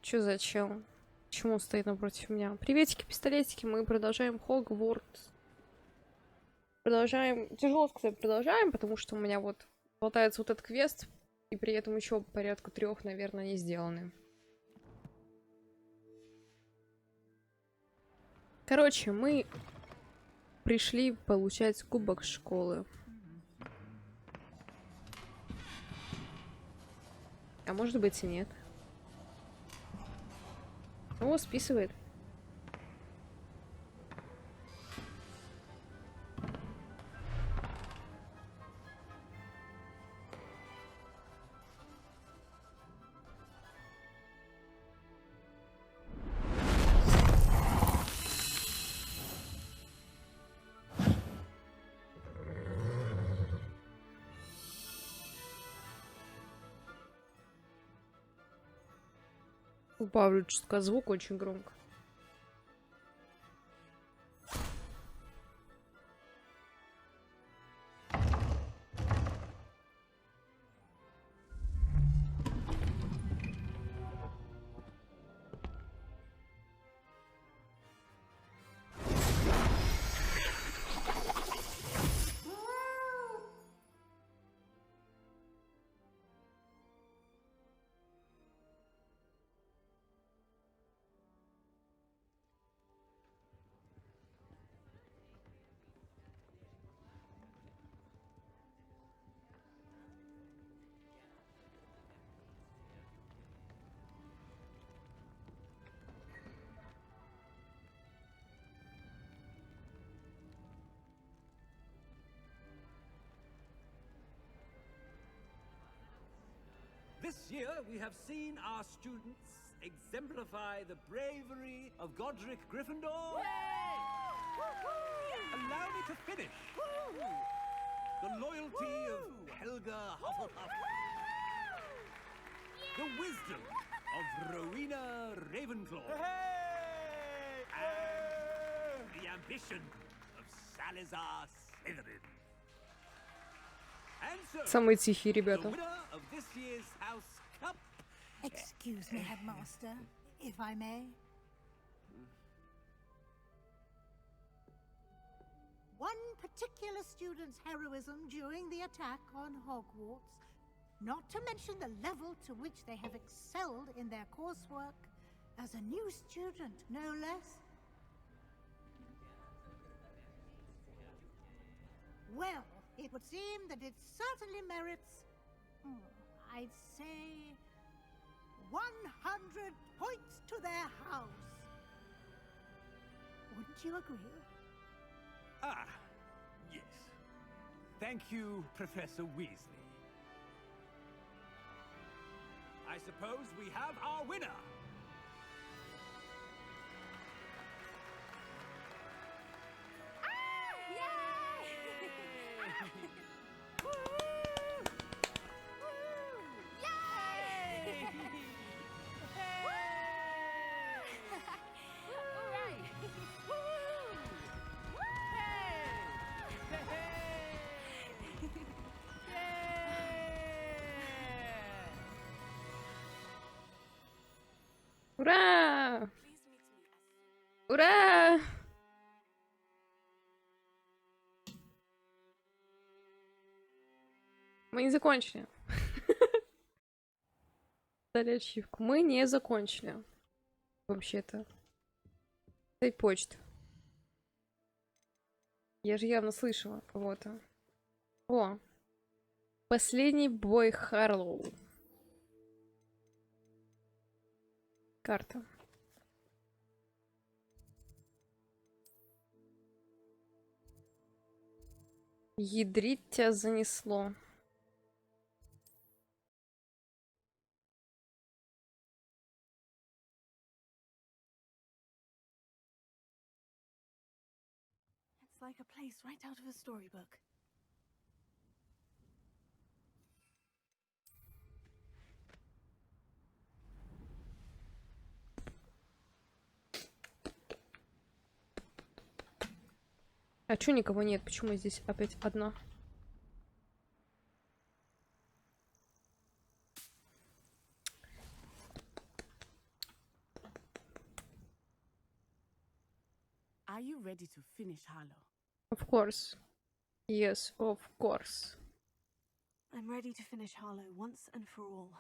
Чё за чел? Почему он стоит напротив меня? Приветики, пистолетики, мы продолжаем Хогвартс. Продолжаем. Тяжело сказать, продолжаем, потому что у меня вот болтается вот этот квест, и при этом еще порядка 3, наверное, не сделаны. Короче, мы пришли получать кубок школы. А может быть и нет. О, списывает. Убавлю чутка звук очень громко. This year, we have seen our students exemplify the bravery of Godric Gryffindor. Allow me to finish. The loyalty of Helga Hufflepuff. The wisdom of Rowena Ravenclaw. And the ambition of Salazar Slytherin. Самые тихие ребята. Excuse me, Headmaster, if I may. One particular student's heroism during the attack on Hogwarts, not to mention the level to which they have excelled in their coursework, as a new student, no less. Well, it would seem that it certainly merits, I'd say, 100 points to their house. Wouldn't you agree? Ah, yes. Thank you, Professor Weasley. I suppose we have our winner. Ура! Ура! Мы не закончили. Дали ачивку. Мы не закончили. Вообще-то. Дай почту. Я же явно слышала кого-то. О! Последний бой Харлоу. Карта. Ядрить тебя занесло. It's like a place right out of a storybook. А чё никого нет? Почему здесь опять одна? Are you ready to finish Harlow? Of course. Yes, of course. I'm ready to finish Harlow once and for all.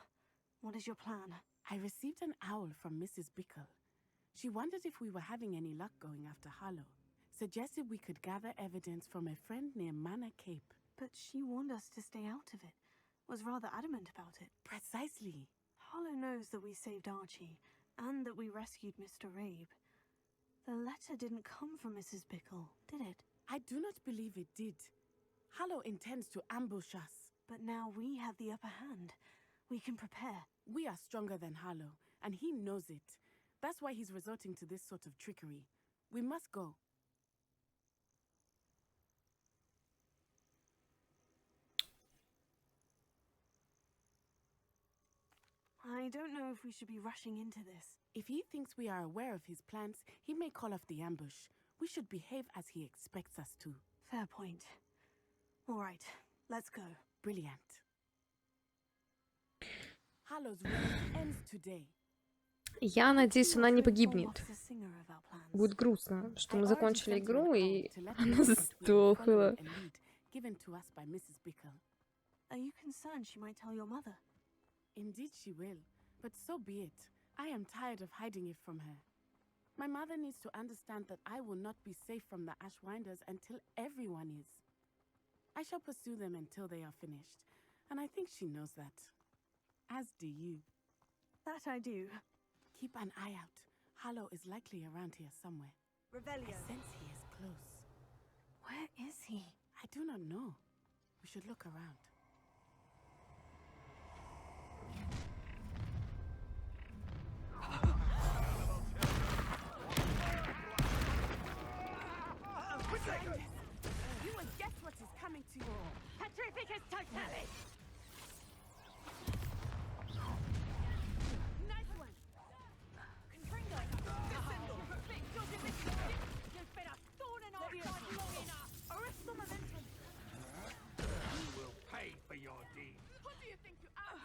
What is your plan? I received an owl from Mrs. Bickle. She wondered if we were having any luck going after Harlow. Suggested we could gather evidence from a friend near Manor Cape. But she warned us to stay out of it. Was rather adamant about it. Precisely. Harlow knows that we saved Archie, and that we rescued Mr. Rabe. The letter didn't come from Mrs. Bickle, did it? I do not believe it did. Harlow intends to ambush us. But now we have the upper hand. We can prepare. We are stronger than Harlow, and he knows it. That's why he's resorting to this sort of trickery. We must go. I don't know if we should be rushing into this. If he thinks we are aware of his plans, he may call off the ambush. We should behave as he expects us to. Fair point. All right, let's go. Brilliant. Harlow's reign ends today. Я надеюсь, она не погибнет. Inform Officer Singer of our plans. Будет грустно, что I мы urge закончили the игру, и gentleman to let она me know that we are сдохла. following a lead given to us by Mrs. Bickle. Are you concerned she might tell your mother? Indeed she will, but so be it. I am tired of hiding it from her. My mother needs to understand that I will not be safe from the Ashwinders until everyone is. I shall pursue them until they are finished, and I think she knows that. As do you. That I do. Keep an eye out. Harlow is likely around here somewhere. I Revelio. sense he is close. Where is he? I do not know. We should look around. You will guess what is coming to you. Petrificus totalis! Nice one. Confringo! Perfectus in this There's been a thorn in our side long enough! Arresto momentum. You will pay for your deed. What do you think you are?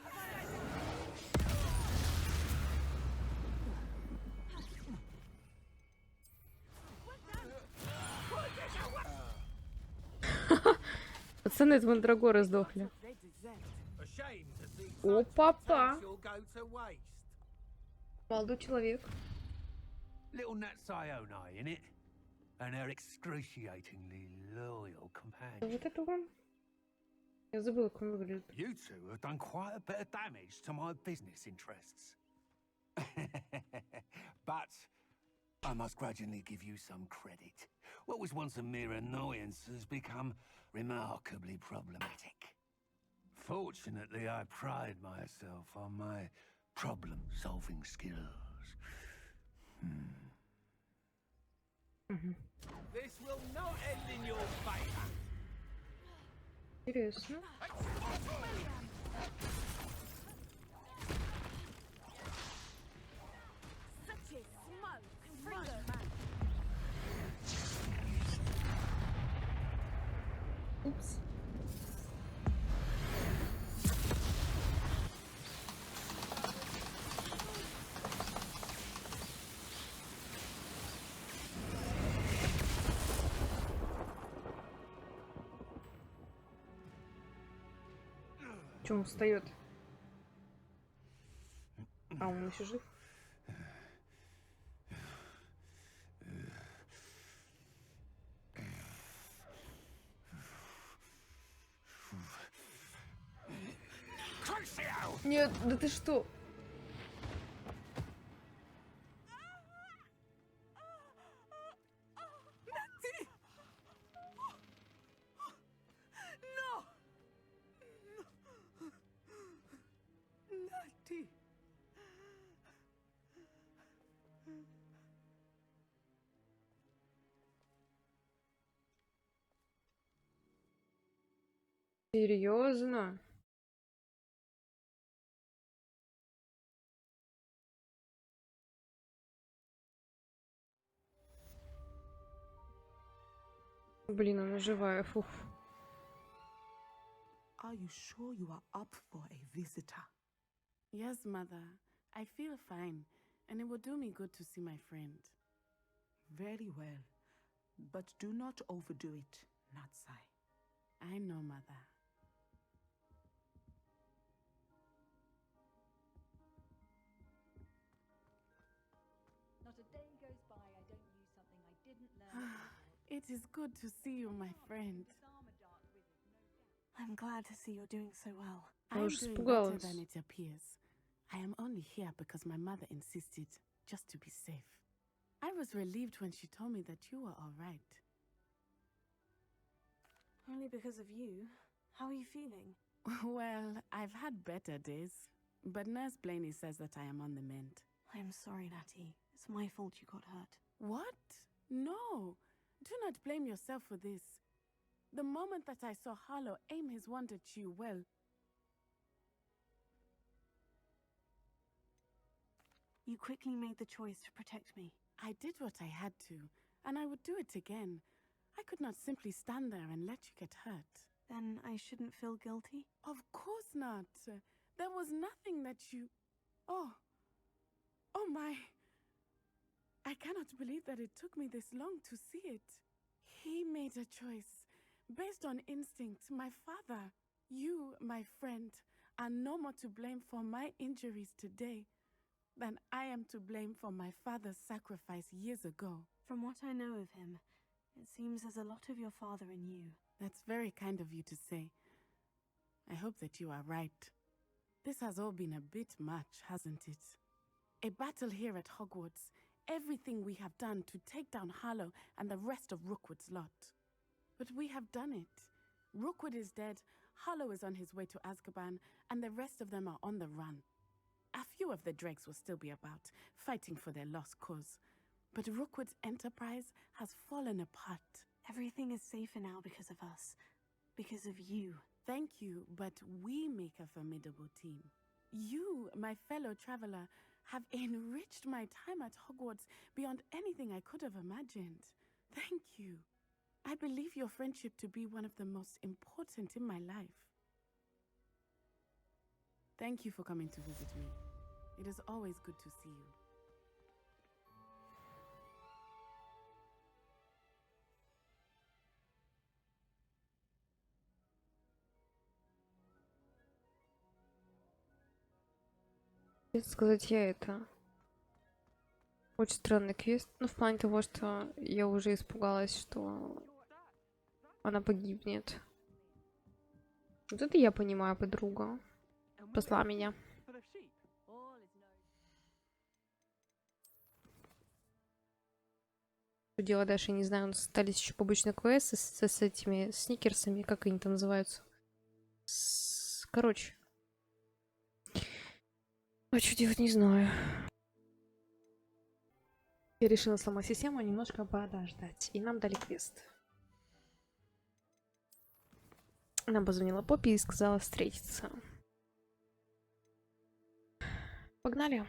Пацаны из Мандрагоры сдохли. They deserve. A shame to see О, such папа! potential go to waste. Молодой человек. Little Nat Sione, innit? And her excruciatingly loyal companion. Вот это он. Я забыла, как он выглядит. You two have done quite a bit of damage to my business interests. But I must grudgingly give you some credit. What was once a mere annoyance has become remarkably problematic. Fortunately, I pride myself on my problem-solving skills. This will not end in your favor. Интересно. Such a smug, smug man. Упс. Че он встает? А, он еще жив? Нет, да ты что? No! Natty! Серьезно? Блин, она живая, фух. Are you sure you are up for a visitor? Yes, mother. I feel fine, and it will do me good to see my friend. Very well. But do not overdo it, Natsai. I know, Mother. Not a day goes by I don't use something I didn't learn at Hogwarts. It is good to see you, my friend. This armor dart with it, no doubt. I'm glad to see you're doing so well. I'm уж doing better испугалась. than it appears. I am only here because my mother insisted, just to be safe. I was relieved when she told me that you were all right. Only because of you. How are you feeling? Well, I've had better days, but Nurse Blaney says that I am on the mend. I'm sorry, Natty. It's my fault you got hurt. What? No. Do not blame yourself for this. The moment that I saw Harlow aim his wand at you, well, You quickly made the choice to protect me. I did what I had to, and I would do it again. I could not simply stand there and let you get hurt. Then I shouldn't feel guilty? Of course not. There was nothing that you... Oh. Oh my. I cannot believe that it took me this long to see it. He made a choice. Based on instinct, my father, you, my friend, are no more to blame for my injuries today than I am to blame for my father's sacrifice years ago. From what I know of him, it seems there's a lot of your father in you. That's very kind of you to say. I hope that you are right. This has all been a bit much, hasn't it? A battle here at Hogwarts. Everything we have done to take down Harlow and the rest of Rookwood's lot. But we have done it. Rookwood is dead, Harlow is on his way to Azkaban, and the rest of them are on the run. A few of the dregs will still be about, fighting for their lost cause. But Rookwood's enterprise has fallen apart. Everything is safer now because of us. Because of you. Thank you, but we make a formidable team. You, my fellow traveler, have enriched my time at Hogwarts beyond anything I could have imagined. Thank you. I believe your friendship to be one of the most important in my life. Thank you for coming to visit me. It is always good to see you. Честно сказать, я это... Очень странный квест. Ну, в плане того, что я уже испугалась, что она погибнет. Вот это я понимаю, подруга. Спасла меня. All is known. Что дело дальше, не знаю. У нас остались еще побочные квесты с этими сникерсами, как они там называются. Короче. А что делать, не знаю. Я решила сломать систему, немножко подождать. И нам дали квест. Нам позвонила Поппи и сказала встретиться. Погнали.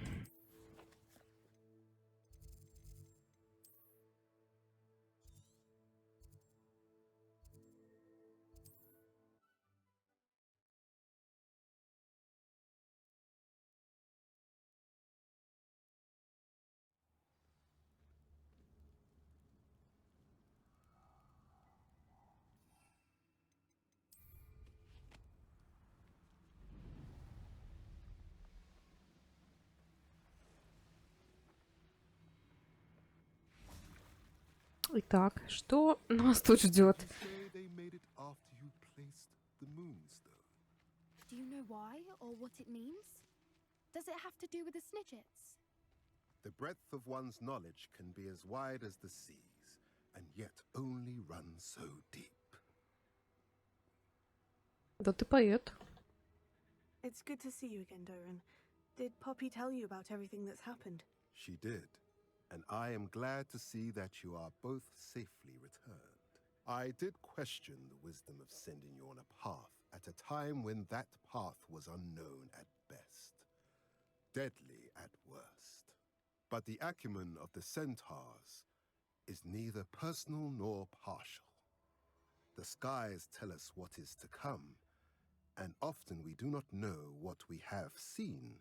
Итак, что нас тут ждет? They made it after you placed the moonstone. Do you know why or what it means? Does it have to do with the snitchets? The breadth of one's knowledge can be as wide as the seas, and yet only run so deep. Да ты поэт. It's good to see you again, Doran. Did Poppy tell you about everything that's happened? She did, and I am glad to see that you are both safely returned. I did question the wisdom of sending you on a path at a time when that path was unknown at best, deadly at worst. But the acumen of the centaurs is neither personal nor partial. The skies tell us what is to come, and often we do not know what we have seen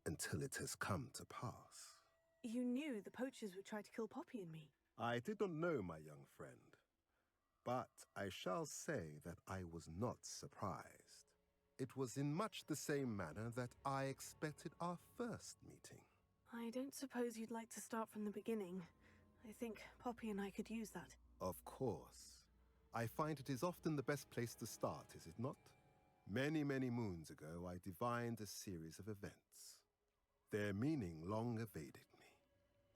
until it has come to pass. You knew the poachers would try to kill Poppy and me. I did not know my young friend, but I shall say that I was not surprised. It was in much the same manner that I expected our first meeting. I don't suppose you'd like to start from the beginning. I think Poppy and I could use that. Of course. I find it is often the best place to start, is it not? Many, many moons ago, I divined a series of events. Their meaning long evaded me,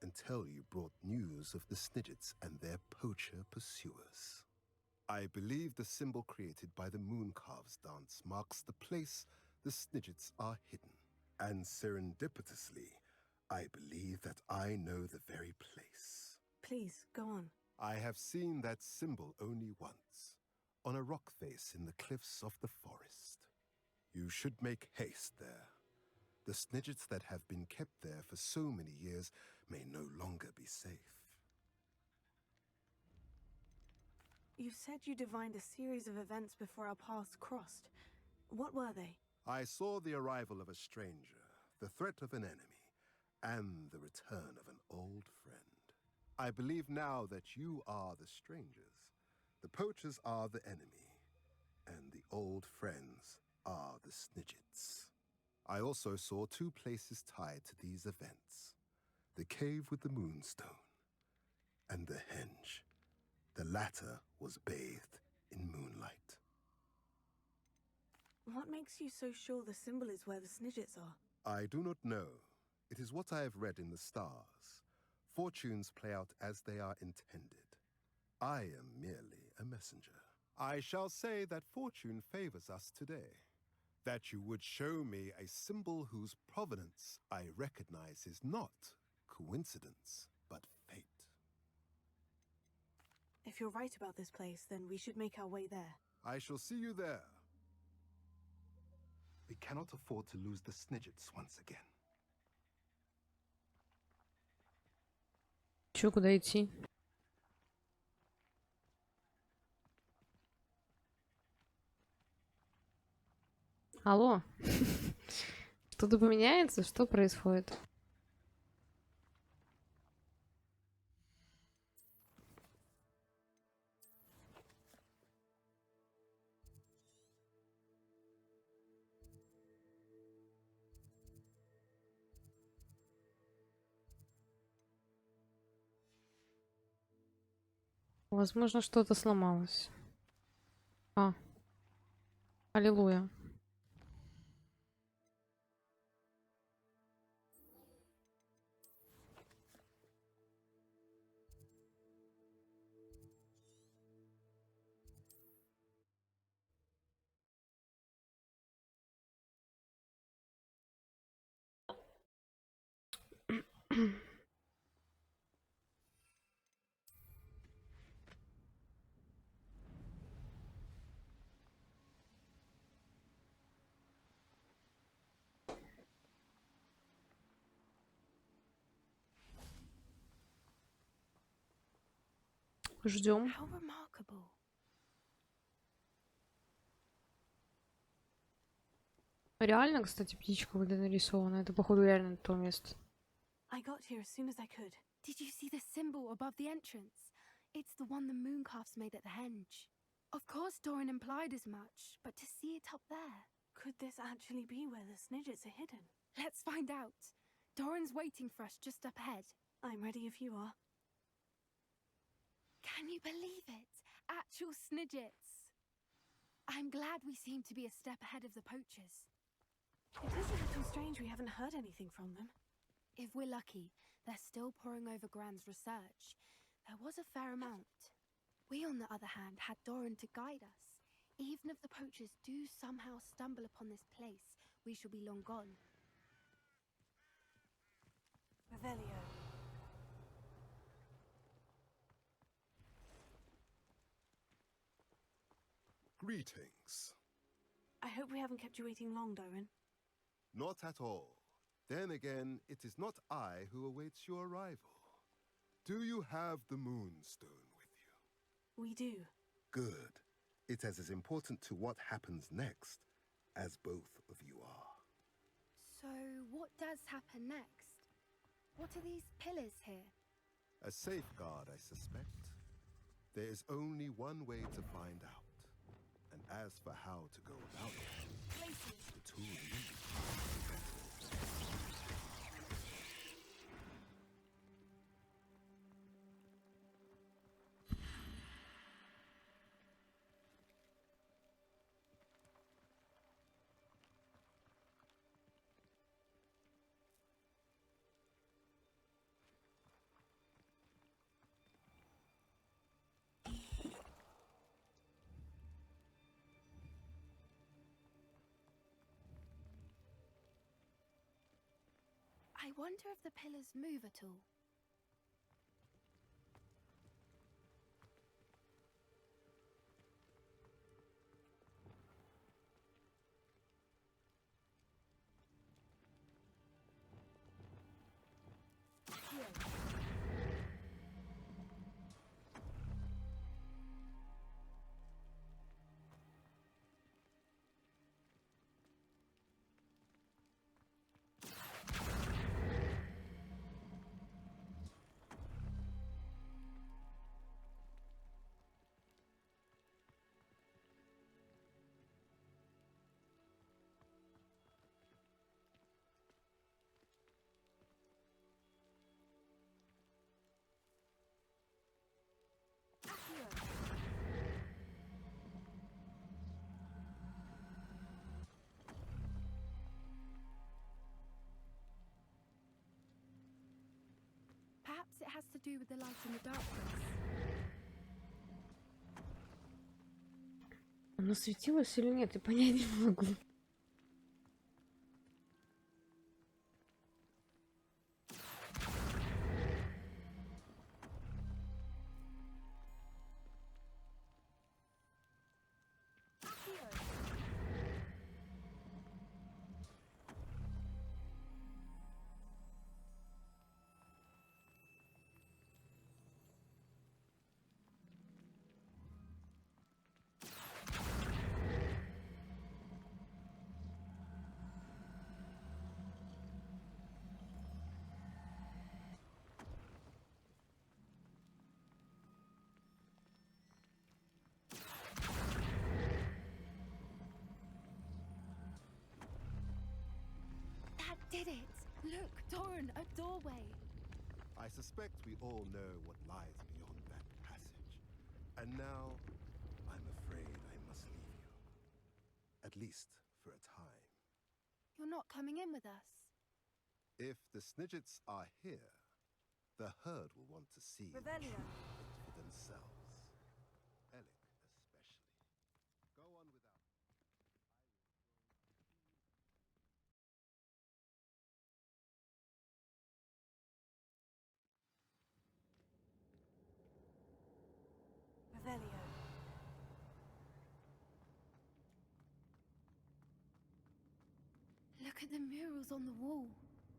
until you brought news of the Snidgets and their poacher pursuers. I believe the symbol created by the Mooncalves dance marks the place the Snidgets are hidden. And serendipitously, I believe that I know the very place. Please, go on. I have seen that symbol only once, on a rock face in the cliffs of the forest. You should make haste there. The Snidgets that have been kept there for so many years may no longer be safe. You said you divined a series of events before our paths crossed. What were they? I saw the arrival of a stranger, the threat of an enemy, and the return of an old friend. I believe now that you are the strangers, the poachers are the enemy, and the old friends are the Snidgets. I also saw two places tied to these events: the cave with the moonstone and the henge. The latter was bathed in moonlight. What makes you so sure the symbol is where the Snidgets are? I do not know. It is what I have read in the stars. Fortunes play out as they are intended. I am merely a messenger. I shall say that fortune favors us today. That you would show me a symbol whose provenance I recognize is not coincidence, but fate. If you're right about this place, then we should make our way there. I shall see you there. We cannot afford to lose the Snidgets once again. Чё, куда идти? Алло? Что-то поменяется? Что происходит? Возможно, что-то сломалось. А. Аллилуйя. Ждем. How remarkable. Реально, кстати, птичка вот нарисована. Это, походу, реально то место. I got here as soon as I could. Did you see the symbol above the entrance? It's the one the mooncalves made at the henge. Of course, Doran implied as much, but to see it up there. Could this actually be where the Snidgets are hidden? Let's find out. Doran's waiting for us just up ahead. I'm ready if you are. Can you believe it? Actual Snidgets. I'm glad we seem to be a step ahead of the poachers. It is a little strange we haven't heard anything from them. If we're lucky, they're still poring over Gran's research. There was a fair amount. We, on the other hand, had Doran to guide us. Even if the poachers do somehow stumble upon this place, we shall be long gone. Revelio. Greetings. I hope we haven't kept you waiting long, Doran. Not at all. Then again, it is not I who awaits your arrival. Do you have the Moonstone with you? We do. Good. It is as important to what happens next as both of you are. So, what does happen next? What are these pillars here? A safeguard, I suspect. There is only one way to find out. And as for how to go about it, the two of you. I wonder if the pillars move at all. Perhaps it has to do with the light in the darkness. Оно светилось или нет, я понять не могу. That did it! Look, Doran, a doorway! I suspect we all know what lies beyond that passage. And now, I'm afraid I must leave you. At least for a time. You're not coming in with us. If the Snidgets are here, the herd will want to see for themselves. Alec especially. Go on without. Revelio. Look at the murals on the wall.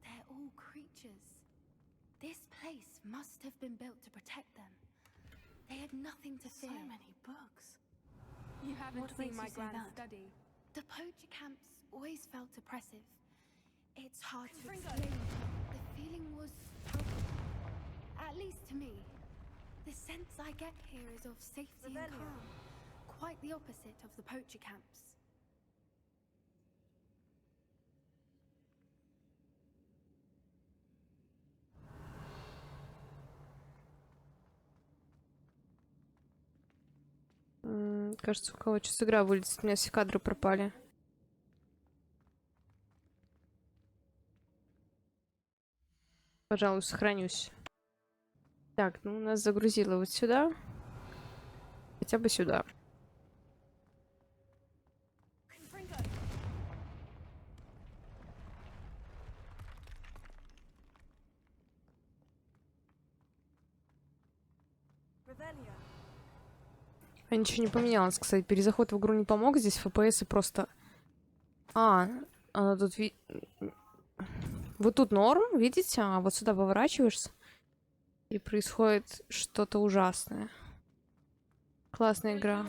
They're all creatures. This place must have been built to protect them. They had nothing to So fear. many books. You haven't What seen makes my you say grand that? study. The poacher camps always felt oppressive. It's hard to Confringo. explain. The feeling was, at least to me, the sense I get here is of safety and Revelio. calm. Quite the opposite of the poacher camps. Кажется, у кого сейчас игра вылетит. У меня все кадры пропали. Пожалуй, сохранюсь. Так, ну нас загрузило вот сюда. Хотя бы сюда. Confringo. Revelio. А ничего не поменялось, кстати. Перезаход в игру не помог. Здесь FPS просто... она тут... Вот тут норм, видите? А вот сюда поворачиваешься. И происходит что-то ужасное. Классная игра.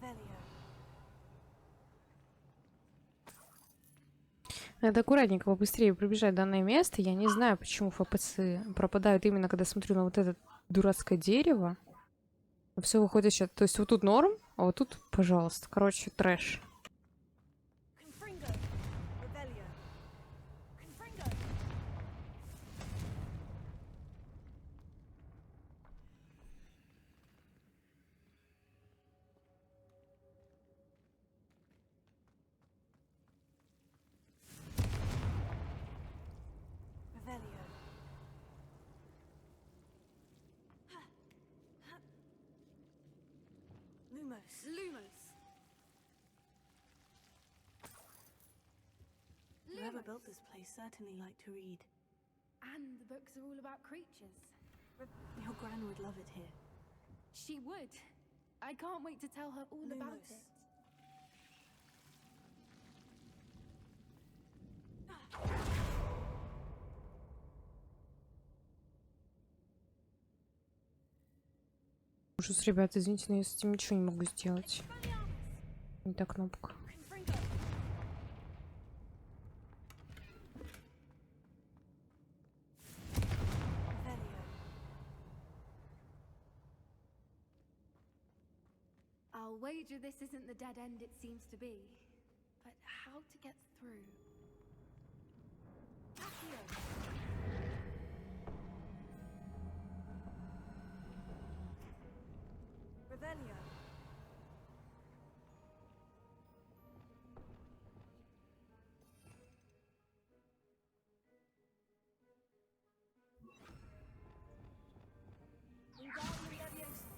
Revelio. Надо аккуратненько побыстрее пробежать данное место. Я не знаю, почему ФПС пропадают именно когда смотрю на вот это дурацкое дерево. Все выходит сейчас. То есть вот тут норм, а вот тут, пожалуйста. Короче, трэш. Confringo. Revelio. Confringo. Revelio. Lumos. Lumos. Whoever built this place certainly liked to read. And the books are all about creatures. Your gran would love it here. She would. I can't wait to tell her all about Lumos. it. Ужас, ребят, извините, но я с этим ничего не могу сделать. Не та кнопка. Confringo. Revelio. I'll wager this isn't the dead end it seems to be. But how to get through? Accio. Revelio. Wingardium Leviosa.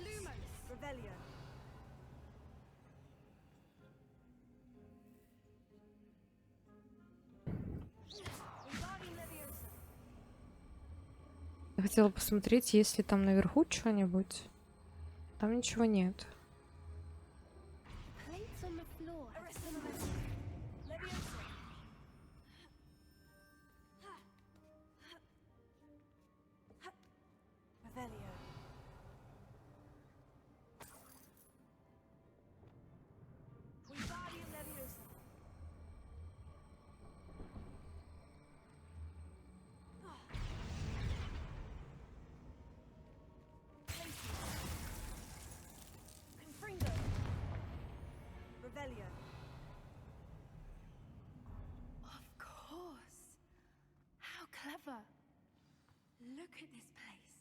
Lumos. Revelio. Wingardium Leviosa. Я хотела посмотреть, есть ли там наверху что-нибудь. Там ничего нет. Plates on the floor have Arrestum symbols. Leviosa. Revelio. Wingardium Leviosa. Confringo. Revelio. Of course. How clever. Look at this place.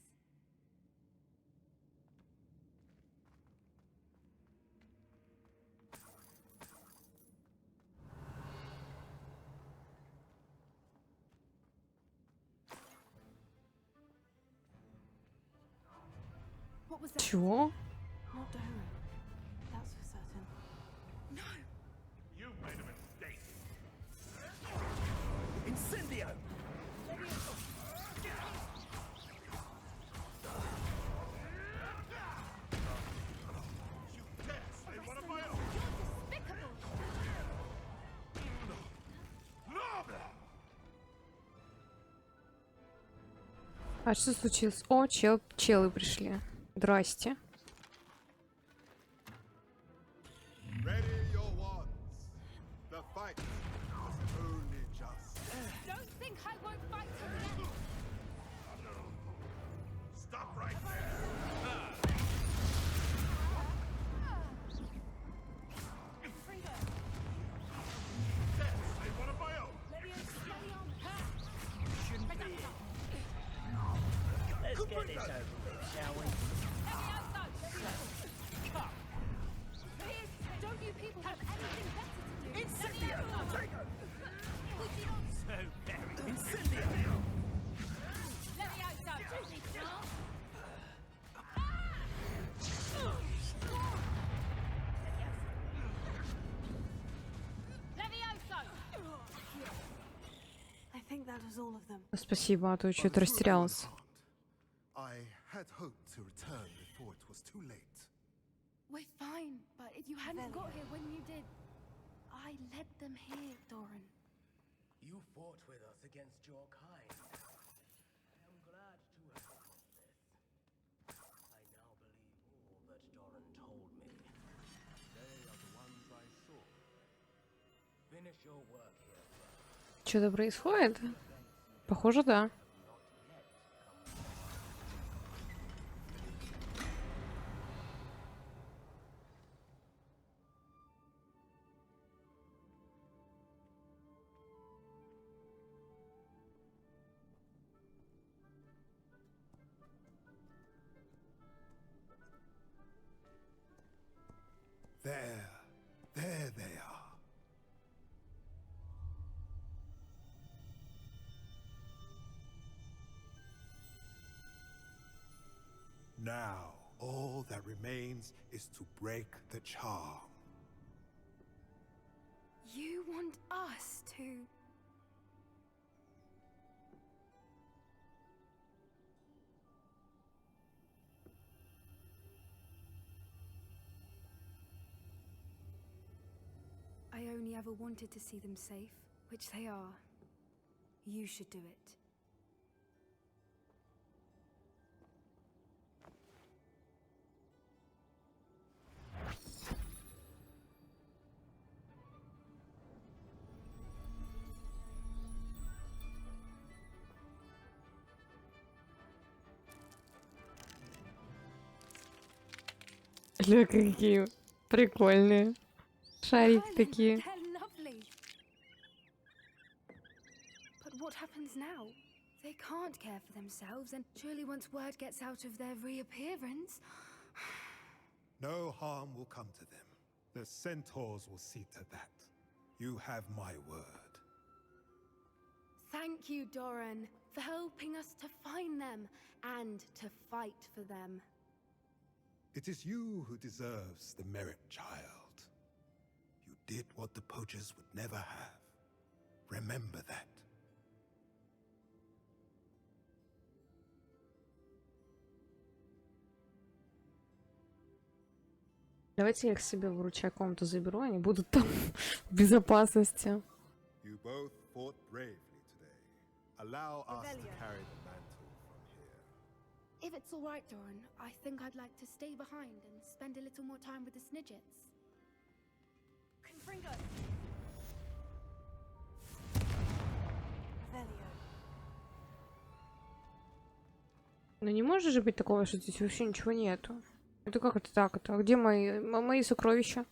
What was that? Чего? Not Doran. That's for certain. No. You made a mistake. Incendio! You dare say one of my own! You're despicable. А что случилось? О, челы пришли. Здрасте. Ready your wands. The fight was only just. Don't think I won't fight again. Stop right there! Confringo. Dare say one of my own! Leviosa. Spellion. Shouldn't be it. Let's get this over with, shall we? Don't you people have anything better to do? Incendio! Leviosa. So very incendio! I think that was all of them. Спасибо, а то что-то растерялась. I had hoped to return before it was too late. We're fine, but if you hadn't got Revelio. here when you did, I led them here, Doran. You fought with us against your kind. I am glad to have witnessed this. finish your work here first. Что-то происходит? Похоже, да. There they are. Now, all that remains is to break the charm. You want us to... I only ever wanted to see them safe, which they are. You should do it. Ля, какие прикольные. Шарики такие. They're lovely. But what happens now? They can't care for themselves, and surely once word gets out of their reappearance... No harm will come to them. The centaurs will see to that. You have my word. Thank you, Doran, for helping us to find them and to fight for them. It is you who deserves the merit, child. You did what the poachers would never have. Remember that. Давайте я их себе в ручай комнату заберу, они будут там в безопасности. You both fought bravely today. Allow us to carry the mantle from here. If it's all right, Doran, I think I'd like to stay behind and spend a little more time with the Snidgets. Confringo. Ну не может же быть такого, что здесь вообще ничего нету. Это как это так? Это где мои сокровища?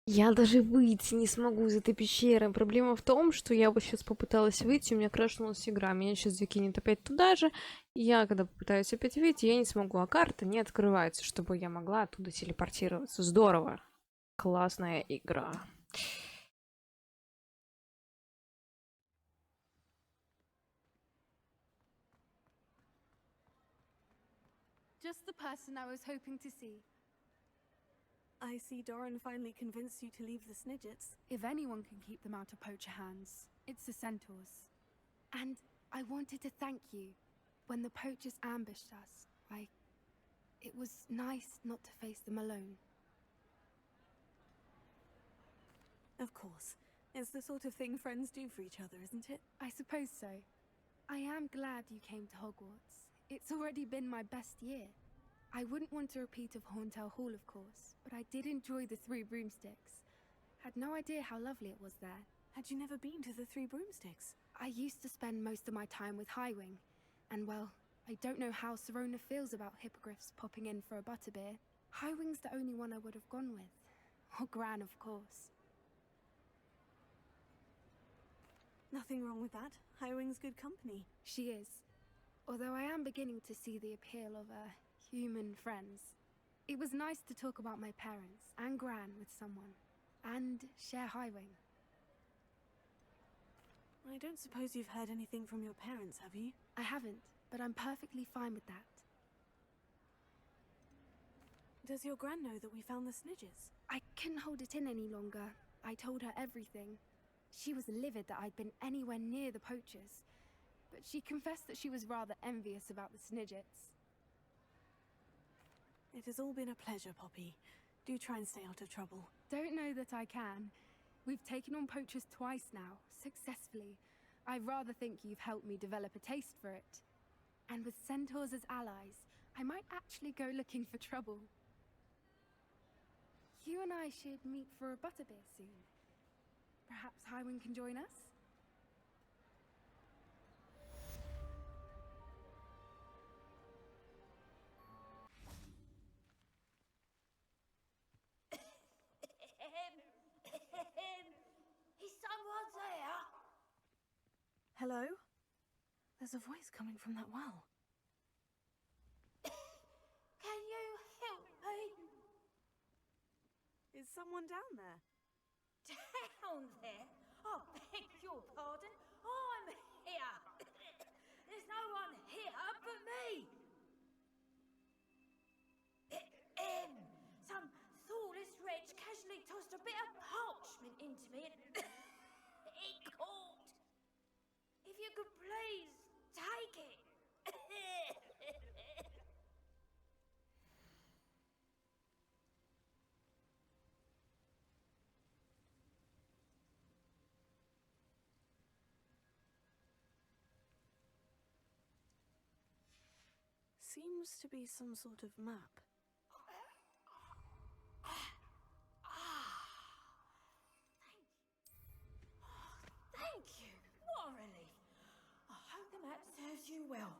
Я даже выйти не смогу из этой пещеры. Проблема в том, что я вот сейчас попыталась выйти, у меня крашнулась игра. Меня сейчас закинет опять туда же. И я, когда попытаюсь опять выйти, я не смогу. А карта не открывается, чтобы я могла оттуда телепортироваться. Здорово. Классная игра. Just the person I was hoping to see. I see Doran finally convinced you to leave the Snidgets. If anyone can keep them out of poacher hands, it's the centaurs. And I wanted to thank you. When the poachers ambushed us, it was nice not to face them alone. Of course. It's the sort of thing friends do for each other, isn't it? I suppose so. I am glad you came to Hogwarts. It's already been my best year. I wouldn't want a repeat of Horntail Hall, of course, but I did enjoy the Three Broomsticks. Had no idea how lovely it was there. Had you never been to the Three Broomsticks? I used to spend most of my time with Highwing, and well, I don't know how Serona feels about hippogriffs popping in for a butterbeer. Highwing's the only one I would have gone with. Or Gran, of course. Nothing wrong with that. Highwing's good company. She is. Although I am beginning to see the appeal of human friends. It was nice to talk about my parents and Gran with someone. And share Highwing. I don't suppose you've heard anything from your parents, have you? I haven't, but I'm perfectly fine with that. Does your gran know that we found the snidges? I couldn't hold it in any longer. I told her everything. She was livid that I'd been anywhere near the poachers, but she confessed that she was rather envious about the snidgets. It has all been a pleasure, Poppy. Do try and stay out of trouble. Don't know that I can. We've taken on poachers twice now, successfully. I rather think you've helped me develop a taste for it. And with centaurs as allies, I might actually go looking for trouble. You and I should meet for a butterbeer soon. Perhaps Highwind can join us? Is someone there? Hello? There's a voice coming from that well. Can you help me? Is someone down there? Down there? I beg your pardon. I'm here. There's no one here but me. Some thoughtless wretch casually tossed a bit of parchment into me and it caught. If you could please take it. Seems to be some sort of map. Thank you. What a relief. I hope the map serves you well.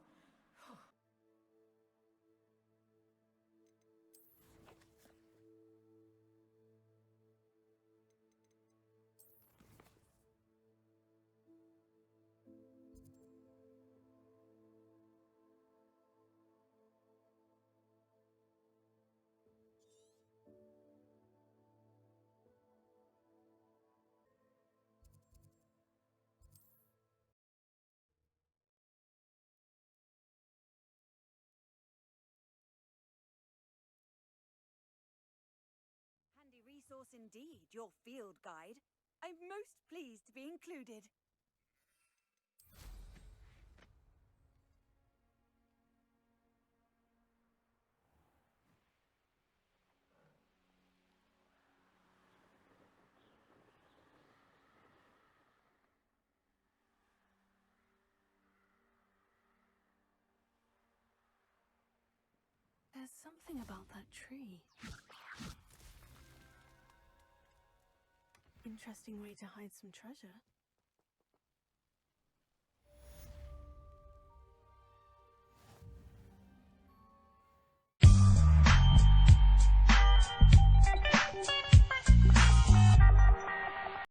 Handy resource indeed, your field guide. I'm most pleased to be included. There's something about that tree. Interesting way to hide some treasure.